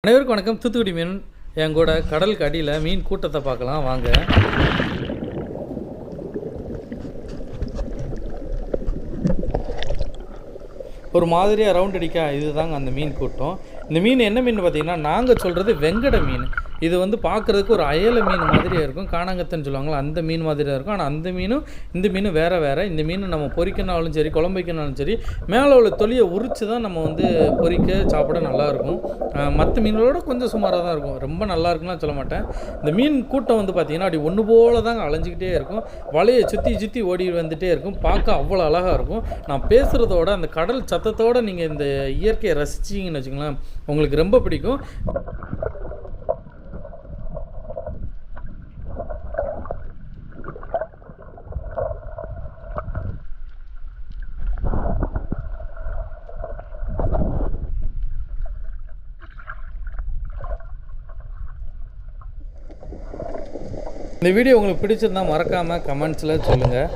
அனைவருக்கும் வணக்கம். தூத்துக்குடி மீன் என் கூட கடலுக்கு அடியில் மீன் கூட்டத்தை பார்க்கலாம் வாங்க. ஒரு மாதிரியாக ரவுண்ட் அடிக்கா இதுதாங்க அந்த மீன் கூட்டம். இந்த மீன் என்ன மீன் பார்த்தீங்கன்னா, நாங்கள் சொல்கிறது வெங்கட மீன். இது வந்து பார்க்குறதுக்கு ஒரு அயலை மீன் மாதிரியே இருக்கும், காணாங்கத்தன்னு சொல்லுவாங்களா அந்த மீன் மாதிரியாக இருக்கும். ஆனால் அந்த மீனும் இந்த மீனும் வேறு. இந்த மீன் நம்ம பொரிக்கனாலும் சரி குழம்பு வைக்கனாலும் சரி மேலே உள்ள தொலியை உரித்து தான் நம்ம வந்து பொரிக்க சாப்பிட நல்லாயிருக்கும். மற்ற மீன்களோட கொஞ்சம் சுமாராக தான் இருக்கும், ரொம்ப நல்லா இருக்குன்னு சொல்ல மாட்டேன். இந்த மீன் கூட்டம் வந்து பார்த்திங்கன்னா அப்படி ஒன்று போல தாங்க அலைஞ்சிக்கிட்டே இருக்கும், வலையை சுற்றி ஓடி வந்துகிட்டே இருக்கும். பார்க்க அவ்வளோ அழகாக இருக்கும். நான் பேசுகிறதோட அந்த கடல் சத்தத்தோடு நீங்கள் இந்த இயற்கையை ரசிச்சிங்கன்னு வச்சுங்களேன், உங்களுக்கு ரொம்ப பிடிக்கும். இந்த வீடியோ உங்களுக்கு பிடிச்சிருந்தால் மறக்காமல் கமெண்ட்ஸில் சொல்லுங்கள்.